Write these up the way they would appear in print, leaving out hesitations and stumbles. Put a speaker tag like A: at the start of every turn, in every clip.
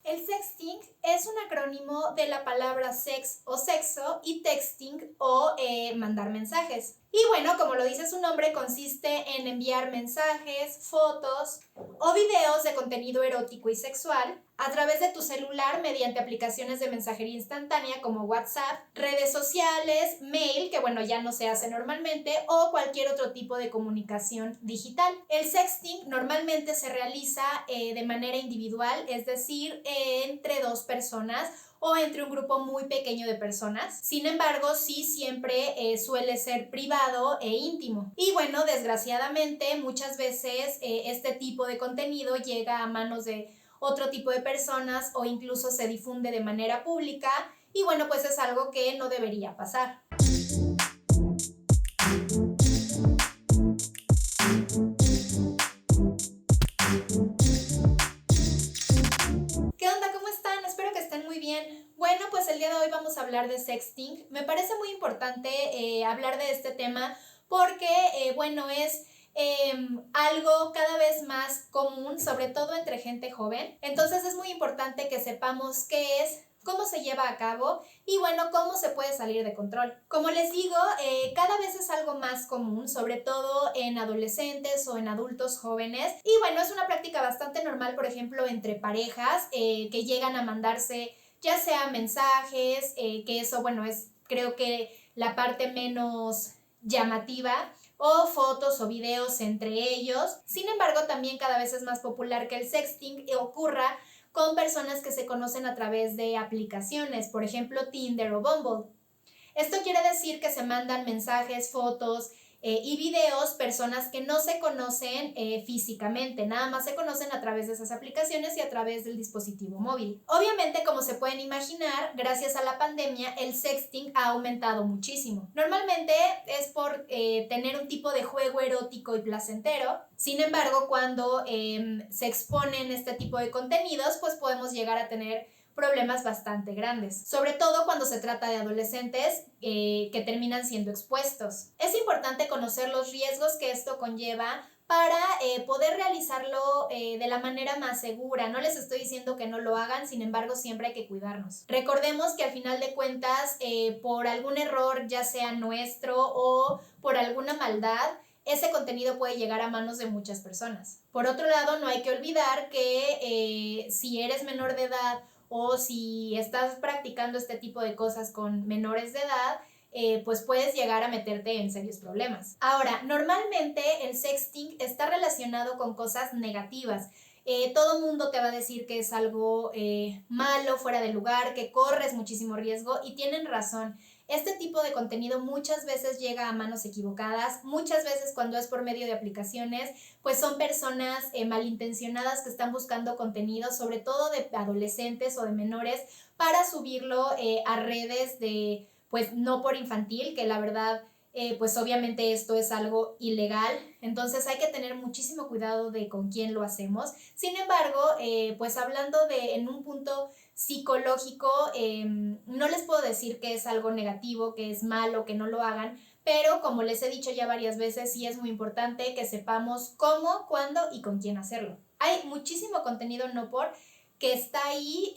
A: El sexting es un acrónimo de la palabra sex o sexo y texting o mandar mensajes. Y bueno, como lo dice su nombre, consiste en enviar mensajes, fotos o videos de contenido erótico y sexual a través de tu celular mediante aplicaciones de mensajería instantánea como WhatsApp, redes sociales, mail, que bueno, ya no se hace normalmente, o cualquier otro tipo de comunicación digital. El sexting normalmente se realiza de manera individual, es decir, entre dos personas o entre un grupo muy pequeño de personas. Sin embargo, sí siempre suele ser privado e íntimo. Y bueno, desgraciadamente, muchas veces este tipo de contenido llega a manos de otro tipo de personas o incluso se difunde de manera pública y bueno, pues es algo que no debería pasar. ¿Qué onda? ¿Cómo están? Espero que estén muy bien. Bueno, pues el día de hoy vamos a hablar de sexting. Me parece muy importante hablar de este tema porque, bueno, es algo cada vez más común, sobre todo entre gente joven. Entonces es muy importante que sepamos qué es, cómo se lleva a cabo y bueno, cómo se puede salir de control. Como les digo, cada vez es algo más común, sobre todo en adolescentes o en adultos jóvenes. Y bueno, es una práctica bastante normal, por ejemplo, entre parejas que llegan a mandarse ya sea mensajes, que eso, bueno, es creo que la parte menos llamativa, o fotos o videos entre ellos. Sin embargo, también cada vez es más popular que el sexting ocurra con personas que se conocen a través de aplicaciones, por ejemplo Tinder o Bumble. Esto quiere decir que se mandan mensajes, fotos y videos personas que no se conocen físicamente, nada más se conocen a través de esas aplicaciones y a través del dispositivo móvil. Obviamente, como se pueden imaginar, gracias a la pandemia el sexting ha aumentado muchísimo. Normalmente es por tener un tipo de juego erótico y placentero. Sin embargo, cuando se exponen este tipo de contenidos, pues podemos llegar a tener problemas bastante grandes, sobre todo cuando se trata de adolescentes que terminan siendo expuestos. Es importante conocer los riesgos que esto conlleva para poder realizarlo de la manera más segura. No les estoy diciendo que no lo hagan, sin embargo siempre hay que cuidarnos. Recordemos que al final de cuentas, por algún error, ya sea nuestro o por alguna maldad, ese contenido puede llegar a manos de muchas personas. Por otro lado, no hay que olvidar que si eres menor de edad o si estás practicando este tipo de cosas con menores de edad, pues puedes llegar a meterte en serios problemas. Ahora, normalmente el sexting está relacionado con cosas negativas. Todo mundo te va a decir que es algo malo, fuera de lugar, que corres muchísimo riesgo y tienen razón. Este tipo de contenido muchas veces llega a manos equivocadas, muchas veces cuando es por medio de aplicaciones, pues son personas malintencionadas que están buscando contenido, sobre todo de adolescentes o de menores, para subirlo a redes de, pues no por infantil, que la verdad, pues obviamente esto es algo ilegal, entonces hay que tener muchísimo cuidado de con quién lo hacemos. Sin embargo, pues hablando de en un punto psicológico, no les puedo decir que es algo negativo, que es malo, que no lo hagan, pero como les he dicho ya varias veces, sí es muy importante que sepamos cómo, cuándo y con quién hacerlo. Hay muchísimo contenido no por que está ahí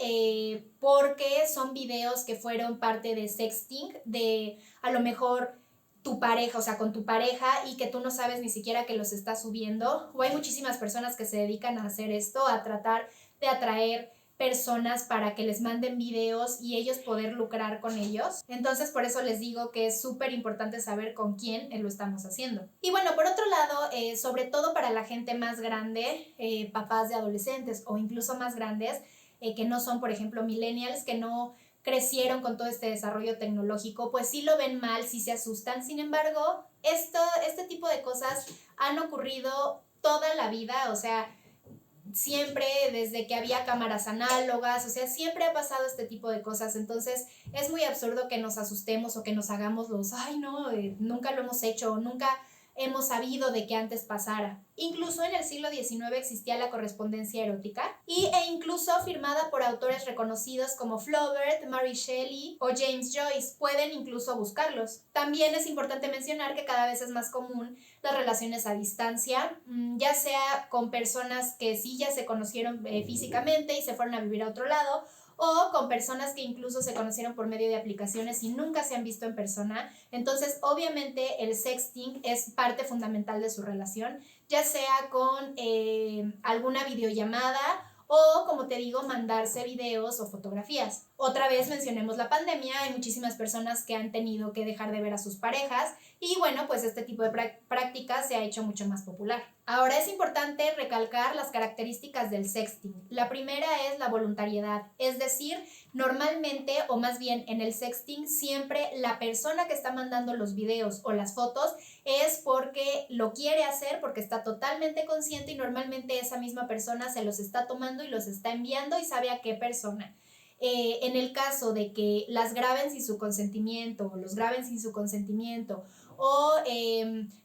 A: porque son videos que fueron parte de sexting, de a lo mejor tu pareja, o sea, con tu pareja y que tú no sabes ni siquiera que los está subiendo. O hay muchísimas personas que se dedican a hacer esto, a tratar de atraer personas para que les manden videos y ellos poder lucrar con ellos. Entonces, por eso les digo que es súper importante saber con quién lo estamos haciendo. Y bueno, por otro lado, sobre todo para la gente más grande, papás de adolescentes o incluso más grandes, que no son, por ejemplo, millennials, que no crecieron con todo este desarrollo tecnológico, pues sí lo ven mal, sí se asustan. Sin embargo, este tipo de cosas han ocurrido toda la vida, o sea, siempre desde que había cámaras análogas, o sea, siempre ha pasado este tipo de cosas, entonces es muy absurdo que nos asustemos o que nos hagamos los, ay no, nunca lo hemos hecho o nunca hemos sabido de que antes pasara. Incluso en el siglo XIX existía la correspondencia erótica e incluso firmada por autores reconocidos como Flaubert, Mary Shelley o James Joyce. Pueden incluso buscarlos. También es importante mencionar que cada vez es más común las relaciones a distancia, ya sea con personas que sí ya se conocieron físicamente y se fueron a vivir a otro lado, o con personas que incluso se conocieron por medio de aplicaciones y nunca se han visto en persona. Entonces, obviamente, el sexting es parte fundamental de su relación, ya sea con alguna videollamada o, como te digo, mandarse videos o fotografías. Otra vez mencionemos la pandemia, hay muchísimas personas que han tenido que dejar de ver a sus parejas y bueno, pues este tipo de práctica se ha hecho mucho más popular. Ahora es importante recalcar las características del sexting. La primera es la voluntariedad, es decir, normalmente o más bien en el sexting siempre la persona que está mandando los videos o las fotos es porque lo quiere hacer, porque está totalmente consciente y normalmente esa misma persona se los está tomando y los está enviando y sabe a qué persona. En el caso de que las graben sin su consentimiento o los graben sin su consentimiento o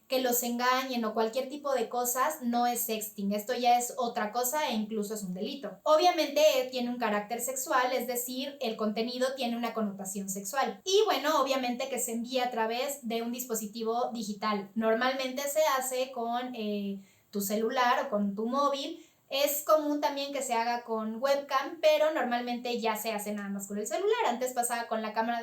A: que los engañen o cualquier tipo de cosas, no es sexting. Esto ya es otra cosa e incluso es un delito. Obviamente tiene un carácter sexual, es decir, el contenido tiene una connotación sexual. Y bueno, obviamente que se envía a través de un dispositivo digital. Normalmente se hace con tu celular o con tu móvil. Es común también que se haga con webcam, pero normalmente ya se hace nada más con el celular. Antes pasaba con la cámara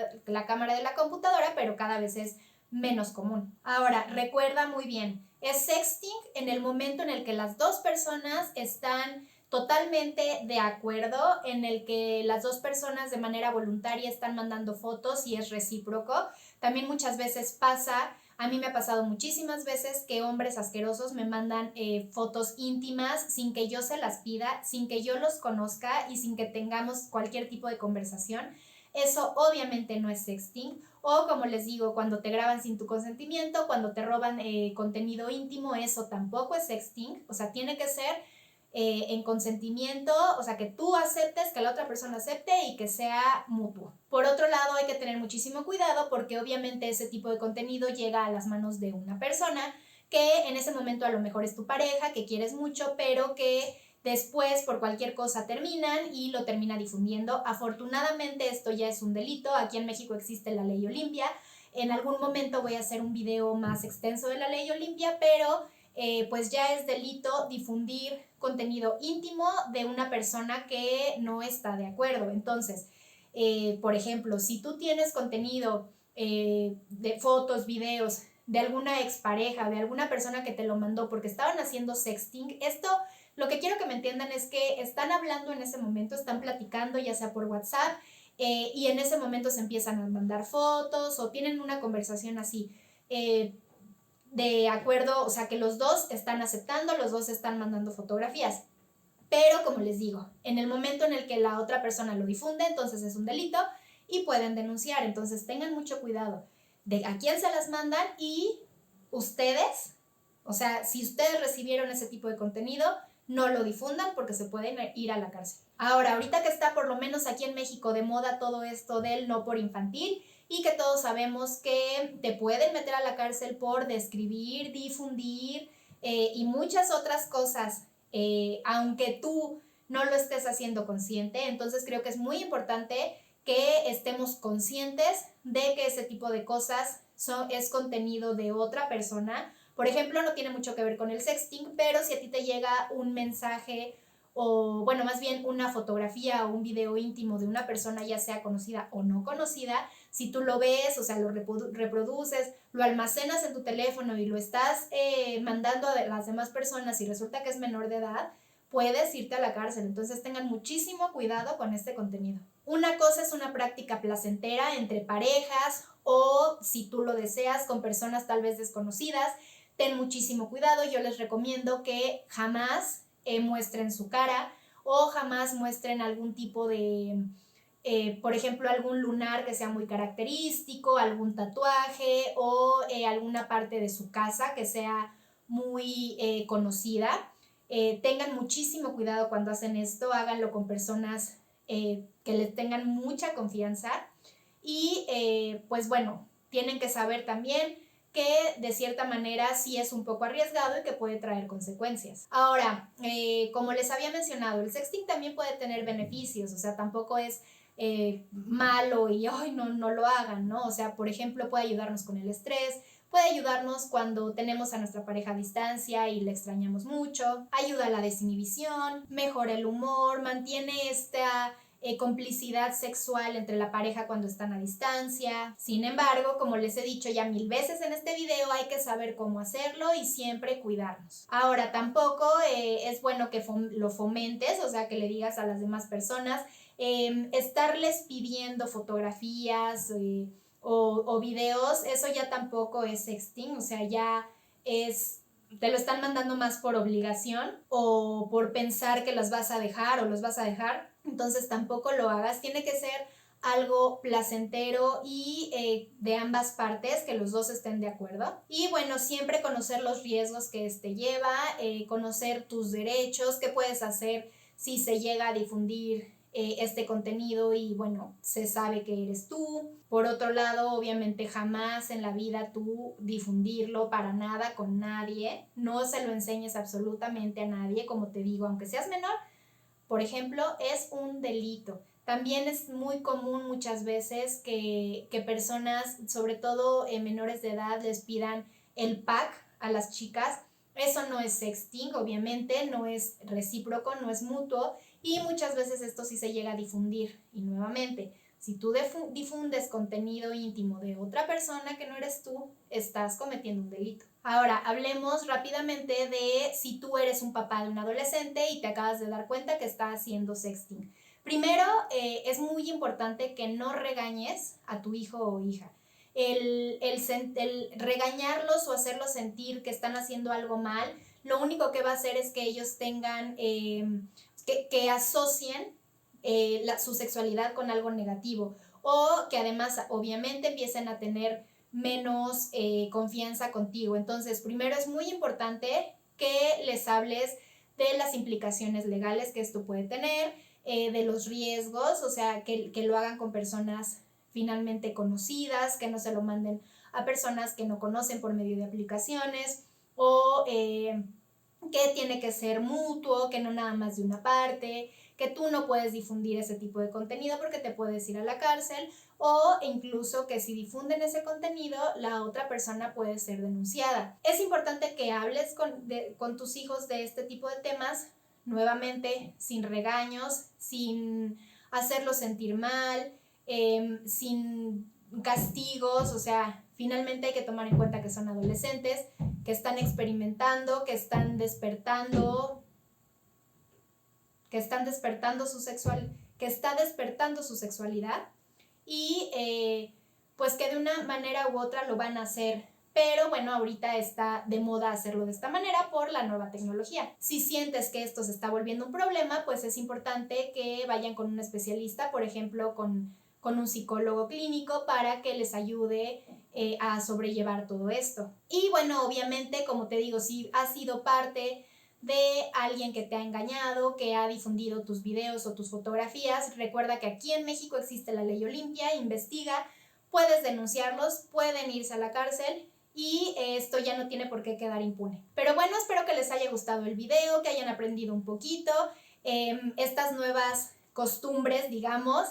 A: de la computadora, pero cada vez es menos común. Ahora, recuerda muy bien, es sexting en el momento en el que las dos personas están totalmente de acuerdo, en el que las dos personas de manera voluntaria están mandando fotos y es recíproco. También muchas veces pasa, a mí me ha pasado muchísimas veces que hombres asquerosos me mandan fotos íntimas sin que yo se las pida, sin que yo los conozca y sin que tengamos cualquier tipo de conversación. Eso obviamente no es sexting. O como les digo, cuando te graban sin tu consentimiento, cuando te roban contenido íntimo, eso tampoco es sexting. O sea, tiene que ser en consentimiento, o sea, que tú aceptes, que la otra persona acepte y que sea mutuo. Por otro lado, hay que tener muchísimo cuidado porque obviamente ese tipo de contenido llega a las manos de una persona que en ese momento a lo mejor es tu pareja, que quieres mucho, pero que después por cualquier cosa terminan y lo termina difundiendo. Afortunadamente esto ya es un delito. Aquí en México existe la ley Olimpia. En algún momento voy a hacer un video más extenso de la ley Olimpia, pero pues ya es delito difundir contenido íntimo de una persona que no está de acuerdo. Entonces, por ejemplo, si tú tienes contenido de fotos, videos de alguna expareja, de alguna persona que te lo mandó porque estaban haciendo sexting, esto lo que quiero que me entiendan es que están hablando en ese momento, están platicando ya sea por WhatsApp y en ese momento se empiezan a mandar fotos o tienen una conversación así de acuerdo, o sea que los dos están aceptando, los dos están mandando fotografías. Pero como les digo, en el momento en el que la otra persona lo difunde, entonces es un delito y pueden denunciar. Entonces tengan mucho cuidado de a quién se las mandan y ustedes, o sea, si ustedes recibieron ese tipo de contenido, no lo difundan porque se pueden ir a la cárcel. Ahora, ahorita que está por lo menos aquí en México de moda todo esto del no por infantil y que todos sabemos que te pueden meter a la cárcel por describir, difundir y muchas otras cosas, aunque tú no lo estés haciendo consciente. Entonces creo que es muy importante que estemos conscientes de que ese tipo de cosas es contenido de otra persona. Por ejemplo, no tiene mucho que ver con el sexting, pero si a ti te llega un mensaje o, bueno, más bien una fotografía o un video íntimo de una persona, ya sea conocida o no conocida, si tú lo ves, o sea, lo reproduces, lo almacenas en tu teléfono y lo estás mandando a las demás personas y resulta que es menor de edad, puedes irte a la cárcel. Entonces tengan muchísimo cuidado con este contenido. Una cosa es una práctica placentera entre parejas o si tú lo deseas con personas tal vez desconocidas. Ten muchísimo cuidado. Yo les recomiendo que jamás muestren su cara o jamás muestren algún tipo de, por ejemplo, algún lunar que sea muy característico, algún tatuaje o alguna parte de su casa que sea muy conocida. Tengan muchísimo cuidado cuando hacen esto, háganlo con personas que les tengan mucha confianza y pues bueno, tienen que saber también que de cierta manera sí es un poco arriesgado y que puede traer consecuencias. Ahora, como les había mencionado, el sexting también puede tener beneficios, o sea, tampoco es malo y ay, no lo hagan, ¿no? O sea, por ejemplo, puede ayudarnos con el estrés, puede ayudarnos cuando tenemos a nuestra pareja a distancia y le extrañamos mucho, ayuda a la desinhibición, mejora el humor, mantiene esta complicidad sexual entre la pareja cuando están a distancia. Sin embargo, como les he dicho ya 1000 veces en este video, hay que saber cómo hacerlo y siempre cuidarnos. Ahora, tampoco es bueno que lo fomentes, o sea, que le digas a las demás personas, estarles pidiendo fotografías o videos, eso ya tampoco es sexting, o sea, ya te lo están mandando más por obligación o por pensar que las vas a dejar o los vas a dejar, entonces tampoco lo hagas, tiene que ser algo placentero y de ambas partes, que los dos estén de acuerdo. Y bueno, siempre conocer los riesgos que lleva, conocer tus derechos, qué puedes hacer si se llega a difundir este contenido y bueno, se sabe que eres tú. Por otro lado, obviamente jamás en la vida tú difundirlo para nada con nadie, no se lo enseñes absolutamente a nadie, como te digo, aunque seas menor, por ejemplo, es un delito. También es muy común muchas veces que personas, sobre todo menores de edad, les pidan el pack a las chicas. Eso no es sexting, obviamente, no es recíproco, no es mutuo y muchas veces esto sí se llega a difundir. Y nuevamente, si tú difundes contenido íntimo de otra persona que no eres tú, estás cometiendo un delito. Ahora, hablemos rápidamente de si tú eres un papá de un adolescente y te acabas de dar cuenta que está haciendo sexting. Primero, es muy importante que no regañes a tu hijo o hija. El regañarlos o hacerlos sentir que están haciendo algo mal, lo único que va a hacer es que ellos tengan, que asocien su sexualidad con algo negativo o que además obviamente empiecen a tener menos confianza contigo. Entonces, primero es muy importante que les hables de las implicaciones legales que esto puede tener, de los riesgos, o sea, que lo hagan con personas finalmente conocidas, que no se lo manden a personas que no conocen por medio de aplicaciones o que tiene que ser mutuo, que no nada más de una parte, que tú no puedes difundir ese tipo de contenido porque te puedes ir a la cárcel o incluso que si difunden ese contenido, la otra persona puede ser denunciada. Es importante que hables con tus hijos de este tipo de temas, nuevamente, sin regaños, sin hacerlos sentir mal, sin castigos, o sea, finalmente hay que tomar en cuenta que son adolescentes, que están experimentando, que están despertando su sexualidad y pues que de una manera u otra lo van a hacer. Pero bueno, ahorita está de moda hacerlo de esta manera por la nueva tecnología. Si sientes que esto se está volviendo un problema, pues es importante que vayan con un especialista, por ejemplo, con un psicólogo clínico para que les ayude a sobrellevar todo esto. Y bueno, obviamente, como te digo, si has sido parte de alguien que te ha engañado, que ha difundido tus videos o tus fotografías, recuerda que aquí en México existe la ley Olimpia, investiga, puedes denunciarlos, pueden irse a la cárcel y esto ya no tiene por qué quedar impune. Pero bueno, espero que les haya gustado el video, que hayan aprendido un poquito estas nuevas costumbres, digamos,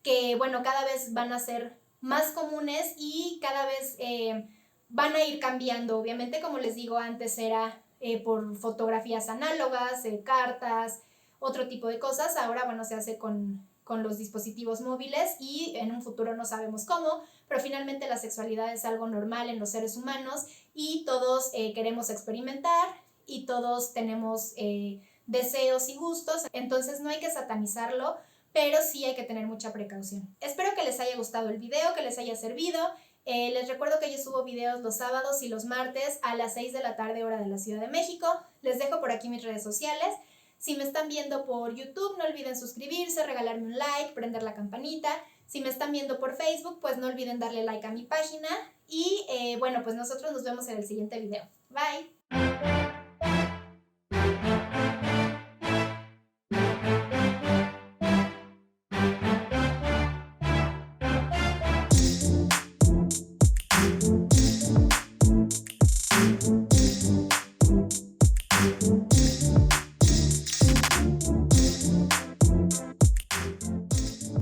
A: que bueno, cada vez van a ser más comunes y cada vez van a ir cambiando. Obviamente, como les digo, antes era por fotografías análogas, cartas, otro tipo de cosas. Ahora, bueno, se hace con los dispositivos móviles y en un futuro no sabemos cómo, pero finalmente la sexualidad es algo normal en los seres humanos y todos queremos experimentar y todos tenemos deseos y gustos, entonces no hay que satanizarlo, pero sí hay que tener mucha precaución. Espero que les haya gustado el video, que les haya servido. Les recuerdo que yo subo videos los sábados y los martes a las 6 de la tarde hora de la Ciudad de México. Les dejo por aquí mis redes sociales. Si me están viendo por YouTube, no olviden suscribirse, regalarme un like, prender la campanita. Si me están viendo por Facebook, pues no olviden darle like a mi página. Y bueno, pues nosotros nos vemos en el siguiente video. Bye.